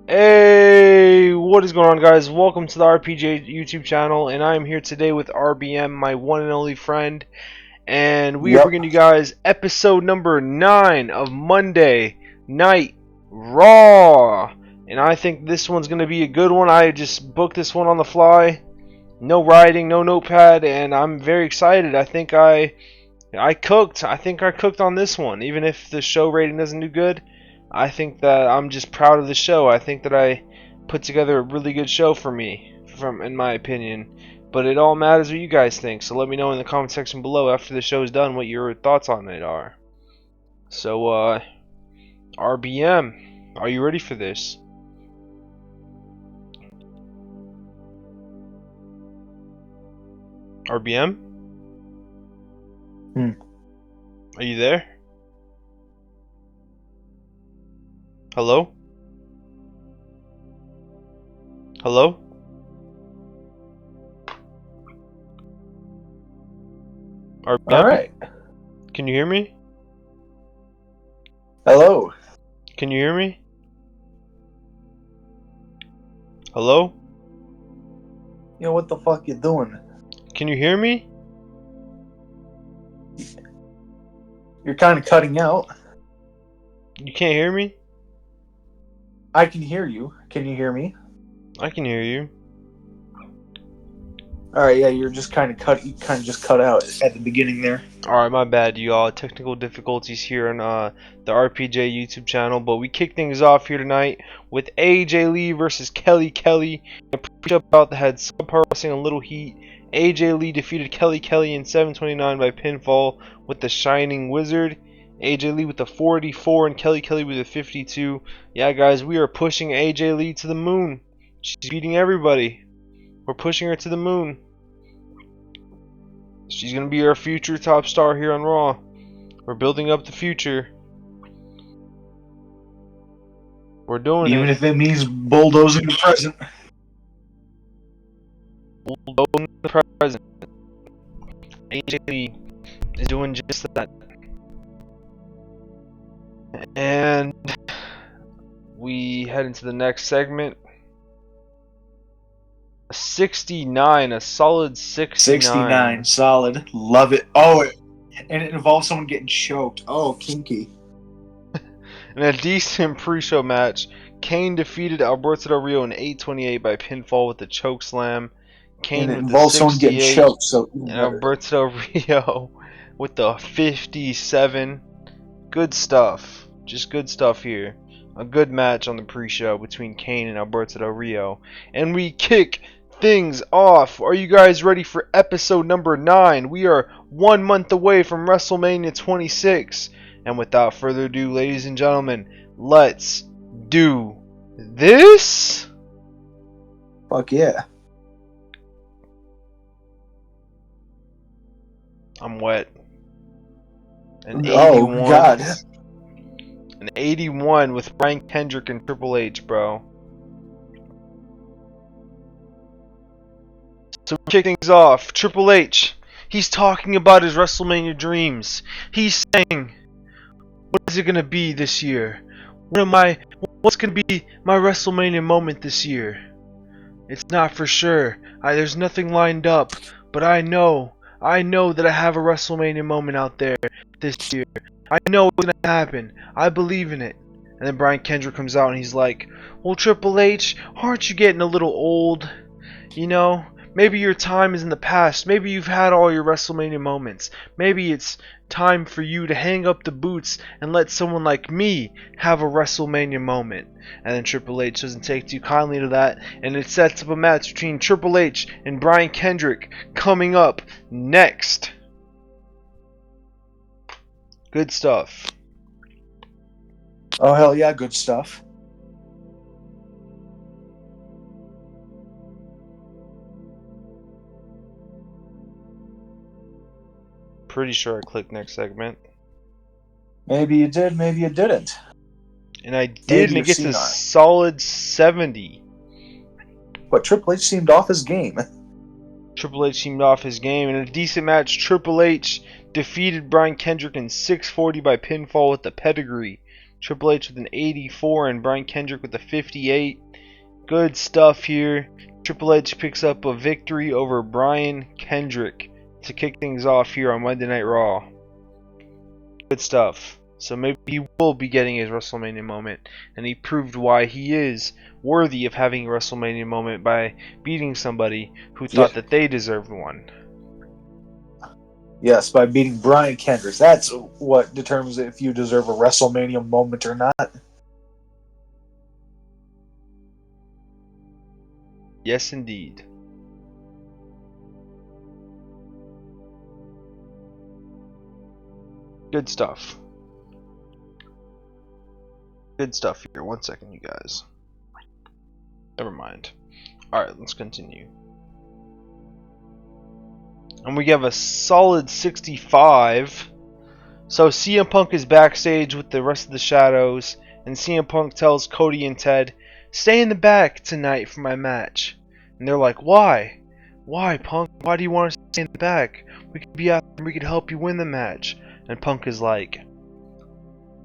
Hey, what is going on, guys? Welcome to the RPG YouTube channel, and I am here today with RBM, my one and only friend, and we are Yep. bringing you guys episode number 9 of Monday Night Raw. And I think this one's going to be a good one. I just booked this one on the fly, no writing, no notepad, and I'm very excited. I think I cooked. I think I cooked on this one, even if the show rating doesn't do good. I think that I'm just proud of the show. I think that I put together a really good show for me, in my opinion. But it all matters what you guys think. So let me know in the comment section below after the show is done what your thoughts on it are. So, RBM, are you ready for this? RBM? Are you there? Hello? Hello? RBM? Alright. Can you hear me? Hello. Can you hear me? Hello? Yo, what the fuck you doing? Can you hear me? You're kind of cutting out. You can't hear me? I can hear you. Can you hear me? I can hear you. Alright, yeah, you're just kind of just cut out at the beginning there. Alright, my bad, y'all. Technical difficulties here on the RPJ YouTube channel. But we kick things off here tonight with AJ Lee versus Kelly Kelly. A pre-show bout that had subpar wrestling and little heat. AJ Lee defeated Kelly Kelly in 7:29 by pinfall with the Shining Wizard. AJ Lee with the 44 and Kelly Kelly with a 52. Yeah, guys, we are pushing AJ Lee to the moon. She's beating everybody. We're pushing her to the moon. She's going to be our future top star here on Raw. We're building up the future. We're doing Even it. if it means bulldozing the present. Bulldozing the present. AJ Lee is doing just that. And we head into the next segment. 69, a solid 69. 69, solid. Love it. Oh, and it involves someone getting choked. Oh, kinky. In a decent pre-show match, Kane defeated Alberto Del Rio in 8:28 by pinfall with the choke slam. Kane And it with the involves someone getting 68 choked, so and Alberto Del Rio with the 57. Good stuff. Just good stuff here. A good match on the pre-show between Kane and Alberto Del Rio. And we kick things off. Are you guys ready for episode number 9? We are 1 month away from WrestleMania 26. And without further ado, ladies and gentlemen, let's do this. Fuck yeah. I'm wet. An 81. Oh, God. An 81 with Brian Kendrick and Triple H, bro. So we kick things off. Triple H, he's talking about his WrestleMania dreams. He's saying, what is it going to be this year? What's going to be my WrestleMania moment this year? It's not for sure. There's nothing lined up, but I know that I have a WrestleMania moment out there this year. I know it's going to happen. I believe in it. And then Brian Kendrick comes out and he's like, well, Triple H, aren't you getting a little old? You know, maybe your time is in the past. Maybe you've had all your WrestleMania moments. Maybe it's time for you to hang up the boots and let someone like me have a WrestleMania moment. And then Triple H doesn't take too kindly to that, and it sets up a match between Triple H and Brian Kendrick coming up next. Good stuff. Oh, hell yeah, good stuff. Pretty sure I clicked next segment. Maybe you did, maybe you didn't. And I did, and it gets a solid 70. But Triple H seemed off his game. Triple H seemed off his game. In a decent match, Triple H defeated Brian Kendrick in 640 by pinfall with the pedigree. Triple H with an 84, and Brian Kendrick with a 58. Good stuff here. Triple H picks up a victory over Brian Kendrick to kick things off here on Monday Night Raw. Good stuff. So maybe he will be getting his WrestleMania moment, and he proved why he is worthy of having a WrestleMania moment by beating somebody who thought that they deserved one. Yes, by beating Brian Kendrick. That's what determines if you deserve a WrestleMania moment or not. Yes, indeed. Good stuff. Good stuff here. 1 second, you guys. Never mind. Alright, let's continue. And we have a solid 65. So CM Punk is backstage with the rest of the Shadows, and CM Punk tells Cody and Ted, "Stay in the back tonight for my match." And they're like, "Why? Why, Punk? Why do you want us to stay in the back? We could be out there and we could help you win the match." And Punk is like,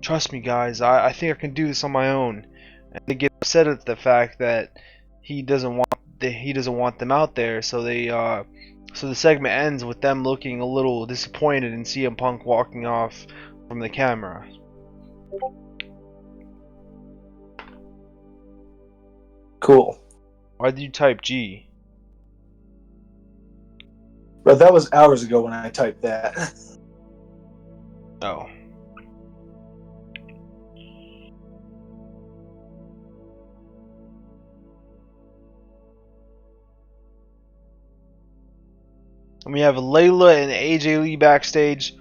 "Trust me, guys, I think I can do this on my own." And they get upset at the fact that he doesn't want them out there, so the segment ends with them looking a little disappointed and CM Punk walking off from the camera. Cool. Why did you type G? But that was hours ago when I typed that. Oh. And we have Layla and AJ Lee backstage.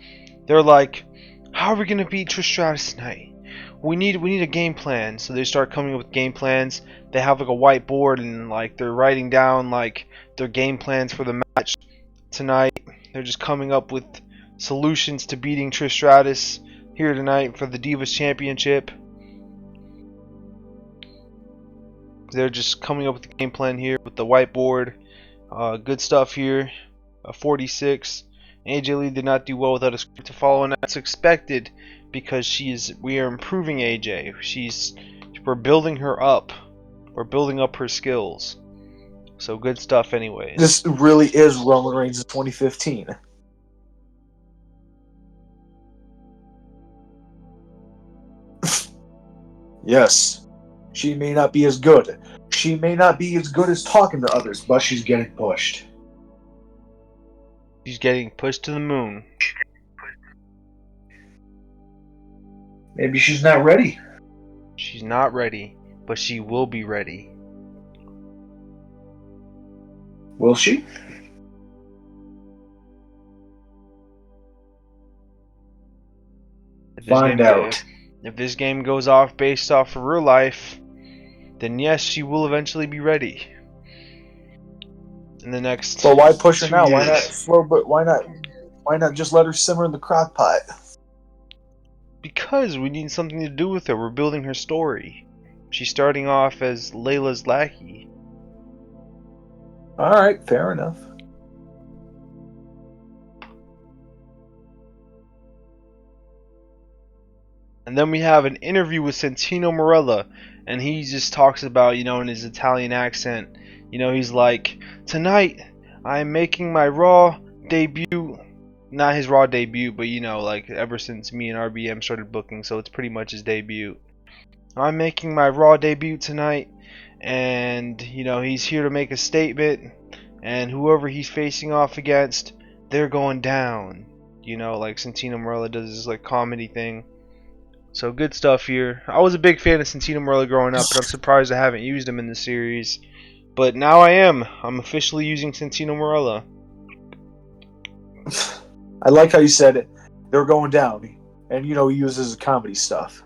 They're like, "How are we gonna beat Trish Stratus tonight? We need a game plan." So they start coming up with game plans. They have like a whiteboard and like they're writing down like their game plans for the match tonight. They're just coming up with solutions to beating Trish Stratus here tonight for the Divas Championship. They're just coming up with the game plan here with the whiteboard. Good stuff here. 46. AJ Lee did not do well without a script to follow, and that's expected because we are improving AJ. We're building her up. We're building up her skills. So good stuff anyways. This really is Roman Reigns of 2015. Yes. She may not be as good. She may not be as good as talking to others, but she's getting pushed. She's getting pushed to the moon. Maybe she's not ready. She's not ready, but she will be ready. Will she? Find out. If this game goes off based off of real life, then yes, she will eventually be ready. In the next. But why push her now? years. Why not slow? But why not just let her simmer in the crock pot? Because we need something to do with her. We're building her story. She's starting off as Layla's lackey. All right, fair enough. And then we have an interview with Santino Marella, and he just talks about, in his Italian accent, he's like, "Tonight, I'm making my Raw debut." Not his Raw debut, but like ever since me and RBM started booking, so it's pretty much his debut. "I'm making my Raw debut tonight, and he's here to make a statement, and whoever he's facing off against, they're going down." Like Santino Marella does this like comedy thing. So good stuff here. I was a big fan of Santino Marella growing up, but I'm surprised I haven't used him in the series. But now I am. I'm officially using Santino Marella. I like how you said it. They're going down, and he uses comedy stuff.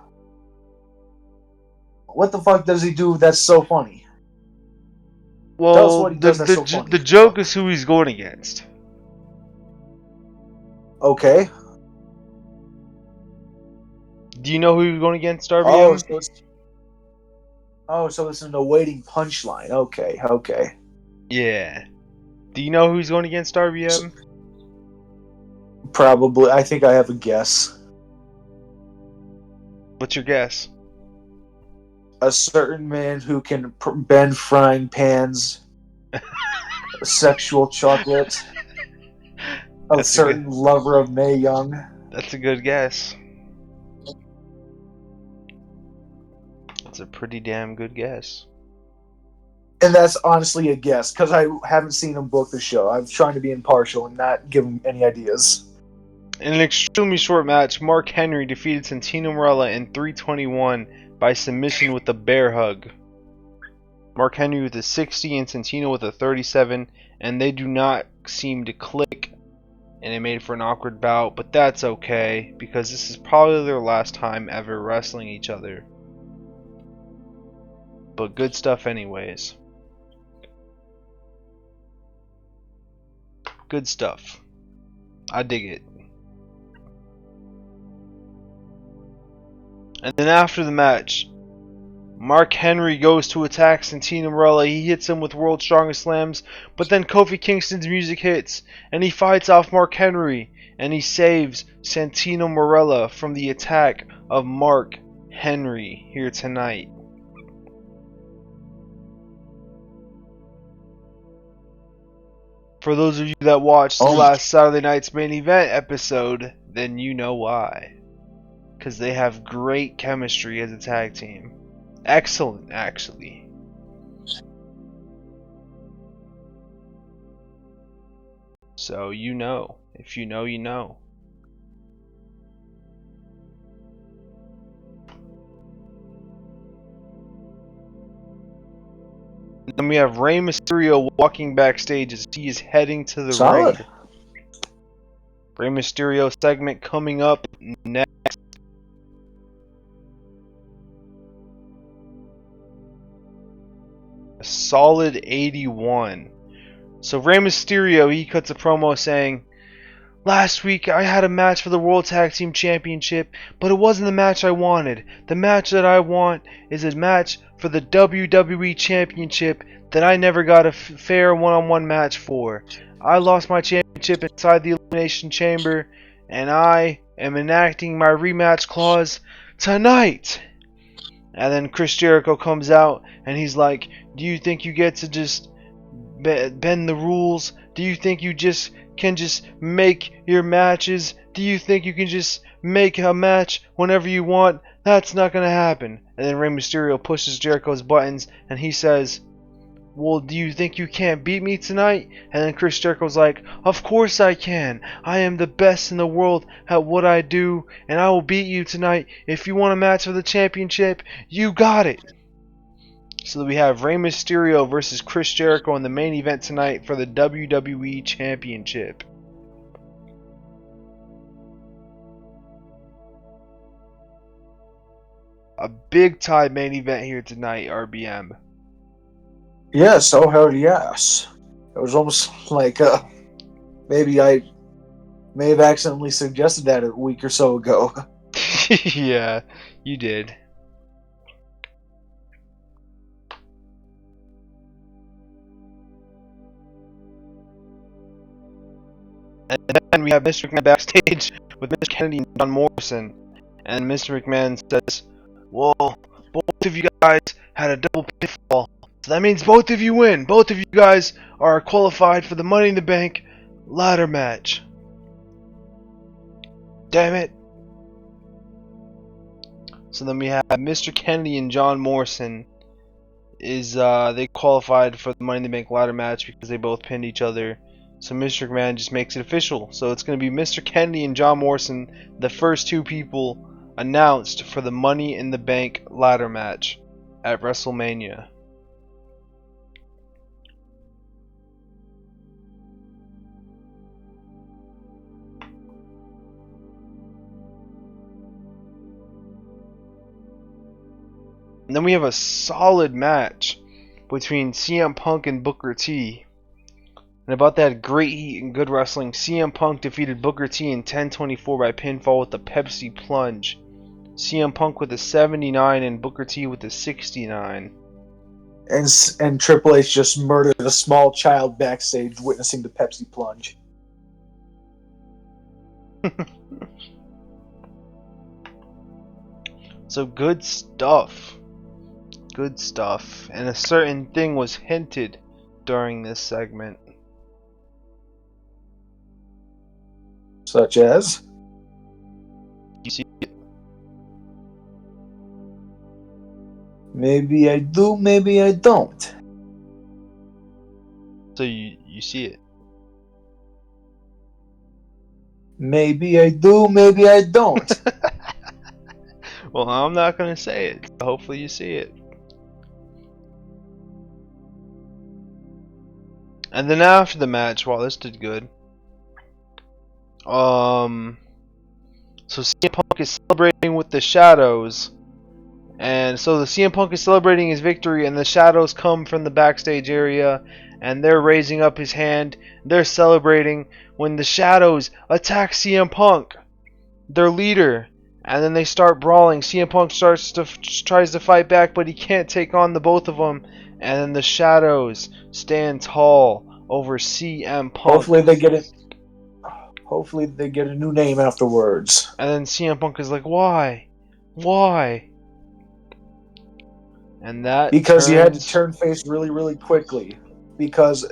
What the fuck does he do that's so funny? Well, the joke is who he's going against. Okay. Do you know who he's going against, RBM? So it's an awaiting punchline. Okay. Yeah. Do you know who he's going against, RBM? Probably. I think I have a guess. What's your guess? A certain man who can bend frying pans, sexual chocolate, a That's a certain good. lover of Mae Young. That's a good guess. That's a pretty damn good guess. And that's honestly a guess, because I haven't seen him book the show. I'm trying to be impartial and not give him any ideas. In an extremely short match, Mark Henry defeated Santino Marella in 321 by submission with a bear hug. Mark Henry with a 60 and Santino with a 37, and they do not seem to click, and it made for an awkward bout, but that's okay, because this is probably their last time ever wrestling each other. But good stuff anyways. Good stuff. I dig it. And then after the match, Mark Henry goes to attack Santino Marella. He hits him with World's Strongest Slams, but then Kofi Kingston's music hits, and he fights off Mark Henry, and he saves Santino Marella from the attack of Mark Henry here tonight. For those of you that watched the last Saturday night's main event episode, then you know why. Because they have great chemistry as a tag team. Excellent, actually. So you know. If you know, you know. Then we have Rey Mysterio walking backstage as he is heading to the ring. Rey Mysterio segment coming up next. A solid 81. So Rey Mysterio, he cuts a promo saying, "Last week I had a match for the World Tag Team Championship, but it wasn't the match I wanted. The match that I want is a match for the WWE Championship that I never got a fair one-on-one match for. I lost my championship inside the Elimination Chamber, and I am enacting my rematch clause tonight." And then Chris Jericho comes out and he's like, "Do you think you get to just bend the rules? Do you think you can just make your matches? Do you think you can just make a match whenever you want? That's not going to happen." And then Rey Mysterio pushes Jericho's buttons and he says, "Well, do you think you can't beat me tonight?" And then Chris Jericho's like, "Of course I can. I am the best in the world at what I do, and I will beat you tonight. If you want a match for the championship, you got it." So we have Rey Mysterio versus Chris Jericho in the main event tonight for the WWE Championship. A big time main event here tonight, RBM. Yes, oh hell yes. It was almost like maybe I may have accidentally suggested that a week or so ago. Yeah, you did. And then we have Mr. McMahon backstage with Mr. Kennedy and John Morrison. And Mr. McMahon says, "Well, both of you guys had a double pinfall. So that means both of you win. Both of you guys are qualified for the Money in the Bank ladder match." Damn it. So then we have Mr. Kennedy and John Morrison. They qualified for the Money in the Bank ladder match because they both pinned each other. So Mr. McMahon just makes it official. So it's going to be Mr. Kennedy and John Morrison, the first two people announced for the Money in the Bank ladder match at WrestleMania. And then we have a solid match between CM Punk and Booker T. And about that great heat and good wrestling, CM Punk defeated Booker T in 10:24 by pinfall with the Pepsi Plunge. CM Punk with a 79 and Booker T with a 69. And Triple H just murdered a small child backstage witnessing the Pepsi Plunge. So good stuff. Good stuff. And a certain thing was hinted during this segment. Such as? You see it? Maybe I do, maybe I don't. So you see it. Maybe I do, maybe I don't. Well, I'm not gonna say it. So hopefully you see it. And then after the match, wow, this did good. So CM Punk is celebrating with the Shadows, and so the CM Punk is celebrating his victory, and the Shadows come from the backstage area, and they're raising up his hand. They're celebrating when the Shadows attack CM Punk, their leader, and then they start brawling. CM Punk tries to fight back, but he can't take on the both of them, and then the Shadows stand tall over CM Punk. Hopefully they get it. Hopefully they get a new name afterwards. And then CM Punk is like, why? Why? And that Because you had to turn face really, really quickly. Because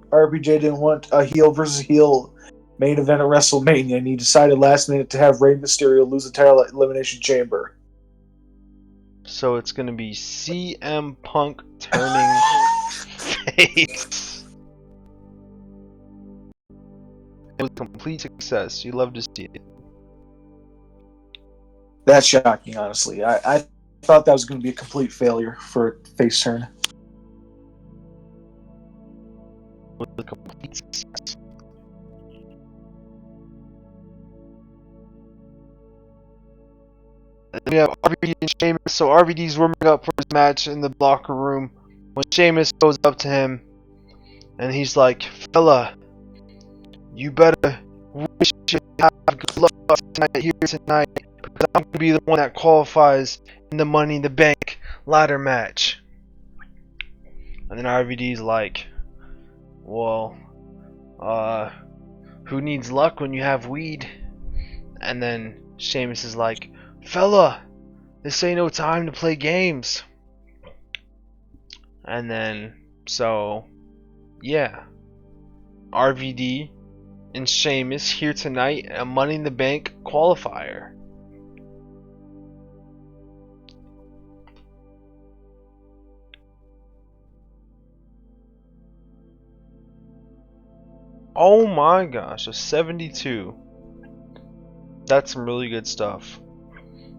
RPJ didn't want a heel versus heel main event at WrestleMania, and he decided last minute to have Rey Mysterio lose the title at Elimination Chamber. So it's going to be CM Punk turning face. It was a complete success. You love to see it. That's shocking, honestly. I thought that was going to be a complete failure for a face turn. It was a complete success. And then we have RVD and Sheamus. So RVD's warming up for his match in the locker room when Sheamus goes up to him and he's like, fella, you better wish you have good luck tonight here tonight, because I'm gonna be the one that qualifies in the Money in the Bank ladder match. And then RVD's like, well, who needs luck when you have weed? And then Sheamus is like, fella, this ain't no time to play games. And then, so, yeah, RVD and Sheamus here tonight, a Money in the Bank qualifier. Oh my gosh, a 72. That's some really good stuff.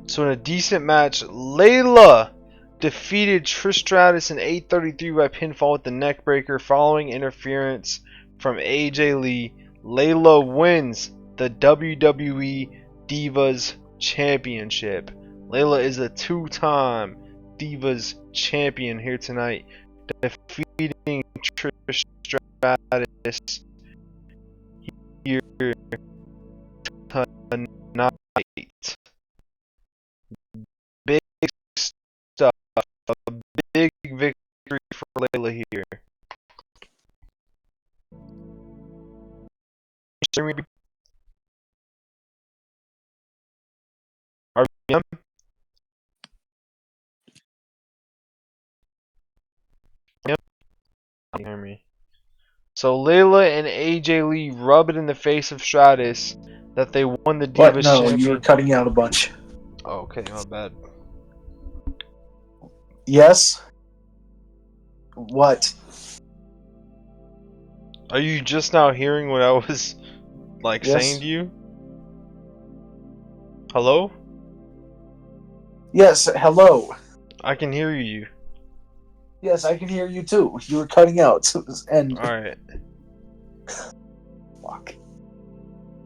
So in a decent match, Layla defeated Trish Stratus in 8:33 by pinfall with the neckbreaker following interference from AJ Lee. Layla wins the WWE Divas Championship. Layla is a two-time Divas Champion here tonight, defeating Trish Stratus here tonight. Big stuff. A big victory for Layla here. RBM? Yep. You hear me. So Layla and AJ Lee rub it in the face of Stratus that they won the What? Divas No, Champion. you were cutting out a bunch. Oh, okay, my bad. Yes? What? Are you just now hearing what I was Yes. saying to you? Hello? Yes, hello. I can hear you. Yes, I can hear you too. You were cutting out. And Alright. fuck.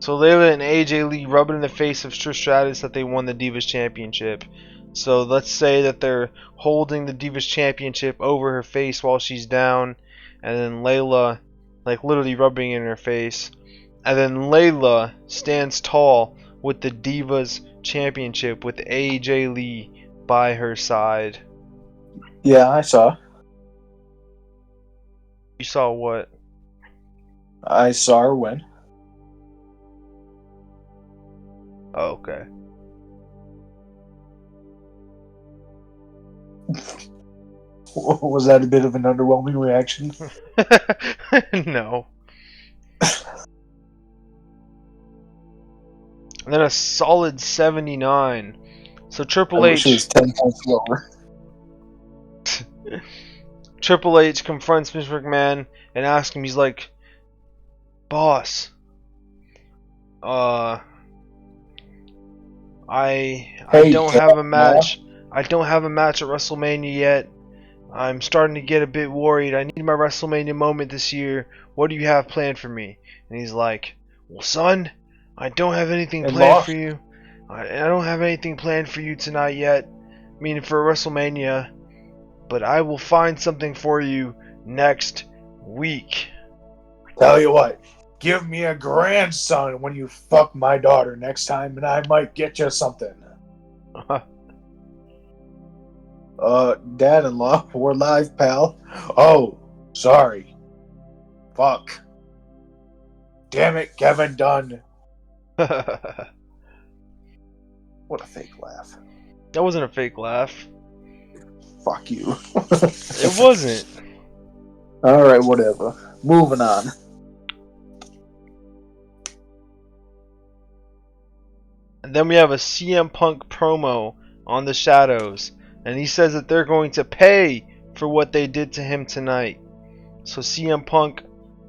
So Layla and AJ Lee rub it in the face of Trish Stratus that they won the Divas Championship. So let's say that they're holding the Divas Championship over her face while she's down, and then Layla, like literally rubbing it in her face, and then Layla stands tall with the Divas Championship with AJ Lee by her side. Yeah, I saw. You saw what? I saw her win. Oh, okay. Was that a bit of an underwhelming reaction? No. And then a solid 79. So I Triple wish it was H 10 points lower. Triple H confronts Mr. McMahon and asks him, he's like, "Boss, I Hey, don't have a match. I don't have a match at WrestleMania yet. I'm starting to get a bit worried. I need my WrestleMania moment this year. What do you have planned for me?" And he's like, "Well, son, I don't have anything and planned lost. for you. I don't have anything planned for you tonight yet. Meaning for WrestleMania. But I will find something for you next week." Tell you what, give me a grandson when you fuck my daughter next time, and I might get you something. Dad-in-law, we're live, pal. Oh, sorry. Fuck. Damn it, Kevin Dunn. That What a fake laugh. wasn't a fake laugh. Fuck you. It wasn't. Alright, whatever. Moving on. And then we have a CM Punk promo on the Shadows, and he says that they're going to pay for what they did to him tonight. So CM Punk,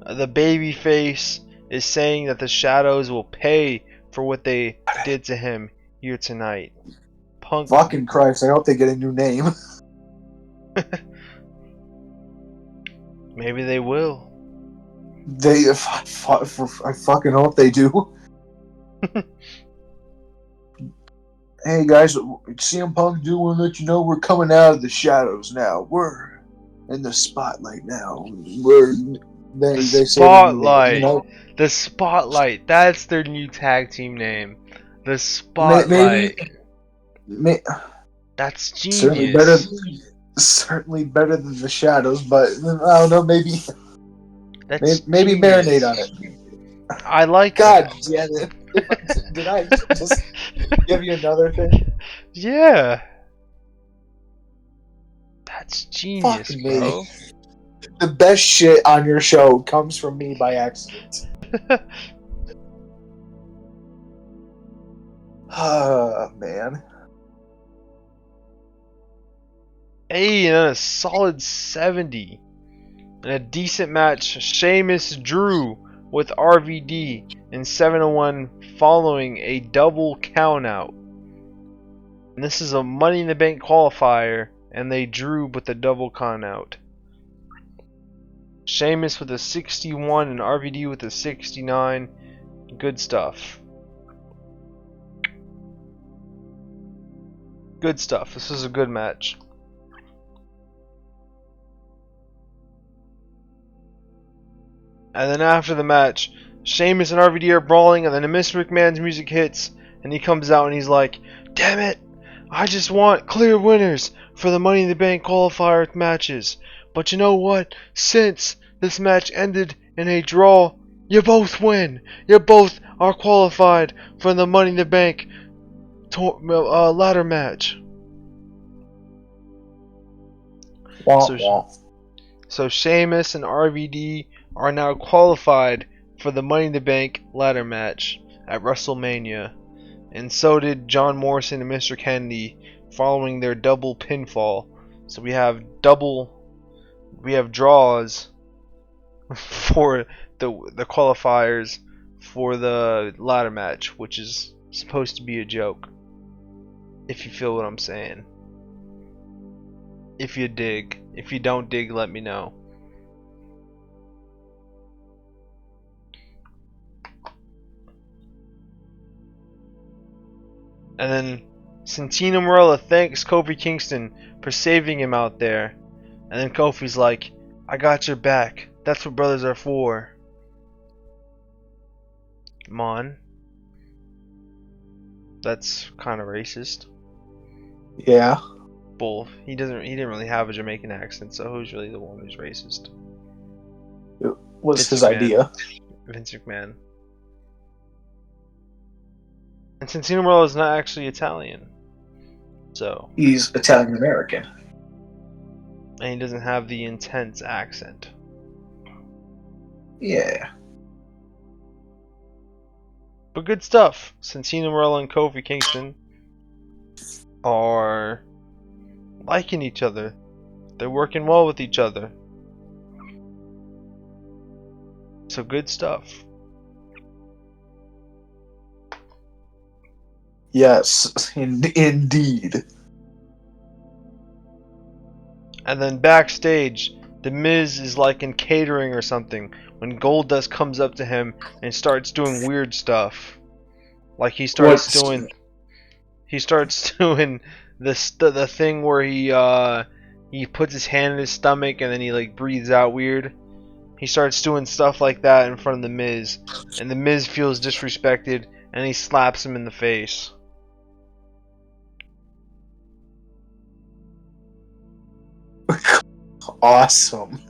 the babyface, is saying that the Shadows will pay for what they did to him here tonight. Punk. Fucking Christ, I hope they get a new name. Maybe they will. I fucking hope they do. Hey guys, CM Punk do want to let you know we're coming out of the shadows now. We're in the spotlight now. They say Spotlight. you know, The Spotlight. That's their new tag team name. The maybe Spotlight. That's genius. certainly better than the shadows, but I don't know, maybe That's maybe genius. marinate on it. I like God that. damn it. Did I just give you another thing? Yeah. That's genius, Fuck me. bro. The best shit on your show comes from me by accident. Ah, man. Hey, and a solid 70. And a decent match. Sheamus Drew with RVD in 701 following a double countout. And this is a Money in the Bank qualifier, and they drew with the double countout. Sheamus with a 61 and RVD with a 69. Good stuff. Good stuff. This is a good match. And then after the match, Sheamus and RVD are brawling, and then Mr. McMahon's music hits, and he comes out and he's like, "Damn it! I just want clear winners for the Money in the Bank qualifier matches. But you know what? Since this match ended in a draw, you both win. You both are qualified for the Money in the Bank ladder match." So Sheamus and RVD are now qualified for the Money in the Bank ladder match at WrestleMania. And so did John Morrison and Mr. Kennedy following their double pinfall. So we have draws for the qualifiers for the ladder match, which is supposed to be a joke. If you feel what I'm saying. If you dig. If you don't dig, let me know. And then Santino Marella thanks Kofi Kingston for saving him out there. And then Kofi's like, "I got your back. That's what brothers are for." Come on. That's kind of racist. Yeah. Bull. He didn't really have a Jamaican accent, so who's really the one who's racist? It was Vince his McMahon. idea. Vince McMahon. And Santino Marella is not actually Italian. So He's Italian American. and he doesn't have the intense accent. Yeah. But good stuff. Santino Marella and Kofi Kingston are liking each other. They're working well with each other. So good stuff. Yes, indeed. And then backstage, The Miz is like in catering or something when Goldust comes up to him and starts doing weird stuff. Like he starts doing the thing where he puts his hand in his stomach and then he like breathes out weird. He starts doing stuff like that in front of The Miz, and The Miz feels disrespected and he slaps him in the face. Awesome.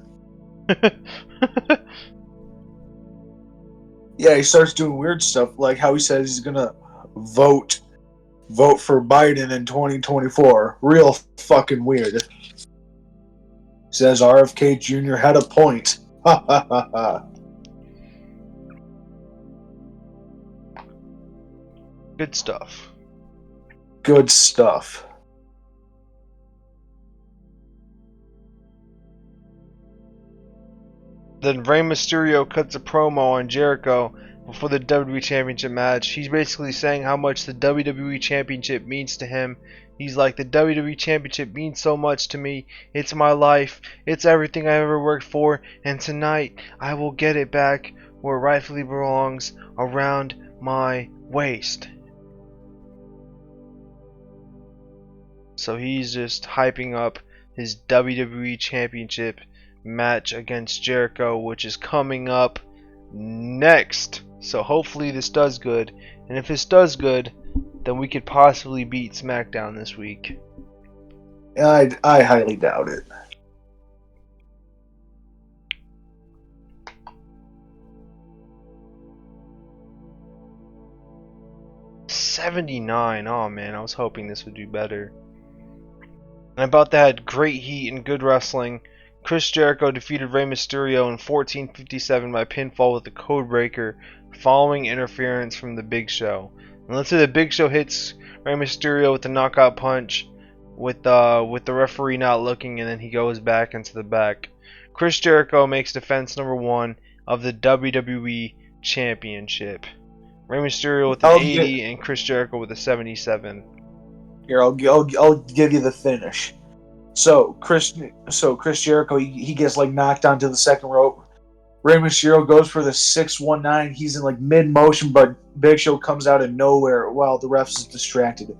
Yeah, he starts doing weird stuff, like how he says he's gonna vote for Biden in 2024. Real fucking weird. Says RFK Jr. had a point. Ha ha ha ha. Good stuff. Good stuff. Then Rey Mysterio cuts a promo on Jericho before the WWE Championship match. He's basically saying how much the WWE Championship means to him. He's like, the WWE Championship means so much to me. It's my life. It's everything I ever worked for. And tonight, I will get it back where it rightfully belongs, around my waist. So he's just hyping up his WWE Championship match against Jericho, which is coming up next. So hopefully this does good, and if this does good, then we could possibly beat SmackDown this week. I highly doubt it. $79. Oh man, I was hoping this would do better. And about that, great heat and good wrestling. Chris Jericho defeated Rey Mysterio in 14:57 by pinfall with the Codebreaker following interference from the Big Show. And let's say the Big Show hits Rey Mysterio with the knockout punch with the referee not looking, and then he goes back into the back. Chris Jericho makes defense number 1 of the WWE Championship. Rey Mysterio with an 80 and Chris Jericho with a 77. Here, I'll give you the finish. So Chris Jericho, he gets like knocked onto the second rope. Rey Mysterio goes for the 619. He's in like mid motion, but Big Show comes out of nowhere while the refs is distracted.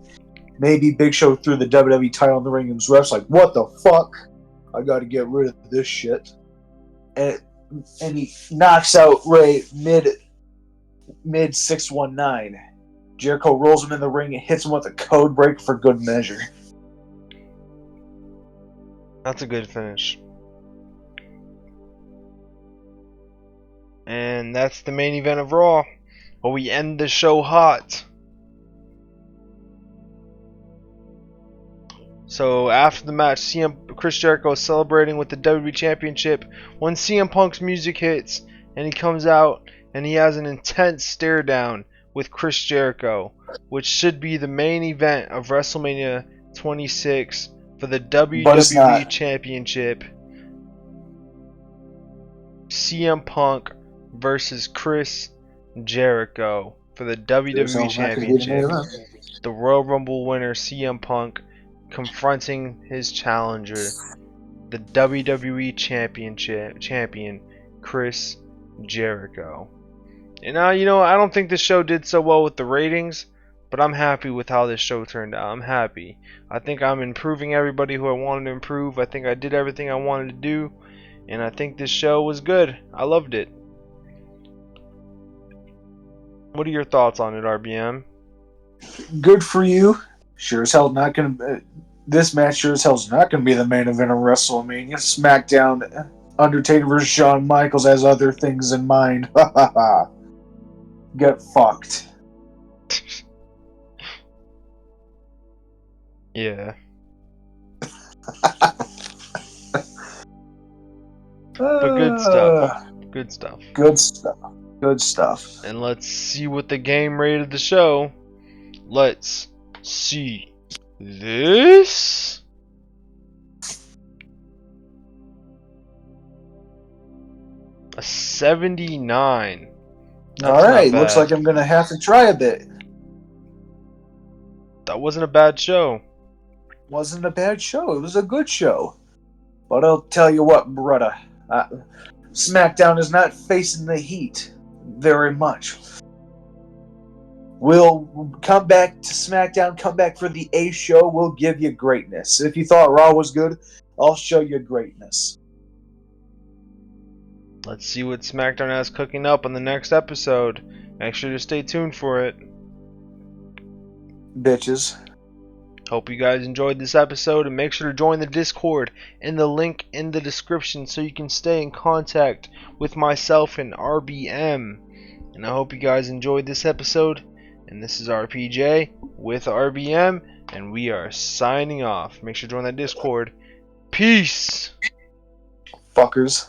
Maybe Big Show threw the WWE title in the ring, and the refs like, what the fuck? I got to get rid of this shit. And he knocks out Rey mid 619. Jericho rolls him in the ring and hits him with a code break for good measure. That's a good finish. And that's the main event of Raw. Where we end the show hot. So after the match, Chris Jericho is celebrating with the WWE Championship when CM Punk's music hits and he comes out and he has an intense stare down with Chris Jericho, which should be the main event of WrestleMania 26 for the WWE Championship. CM Punk versus Chris Jericho for the WWE Championship. The Royal Rumble winner CM Punk confronting his challenger, the WWE champion Chris Jericho. And now, I don't think this show did so well with the ratings, but I'm happy with how this show turned out. I'm happy. I think I'm improving everybody who I wanted to improve. I think I did everything I wanted to do, and I think this show was good. I loved it. What are your thoughts on it, RBM? Good for you. Sure as hell not gonna. This match sure as hell is not gonna be the main event of WrestleMania. SmackDown, Undertaker versus Shawn Michaels has other things in mind. Ha ha ha. Get fucked. Yeah. But good stuff. Good stuff. Good stuff. Good stuff. And let's see what the game rated the show. Let's see this. A 79. That's All right, not looks bad. like I'm gonna have to try a bit. That wasn't a bad show. Wasn't a bad show. It was a good show. But I'll tell you what, brother. SmackDown is not facing the heat very much. We'll come back to SmackDown, come back for the A show. We'll give you greatness. If you thought Raw was good, I'll show you greatness. Let's see what SmackDown has cooking up on the next episode. Make sure to stay tuned for it. Bitches. Hope you guys enjoyed this episode, and make sure to join the Discord in the link in the description so you can stay in contact with myself and RBM. And I hope you guys enjoyed this episode. And this is RPJ with RBM, and we are signing off. Make sure to join that Discord. Peace! Fuckers.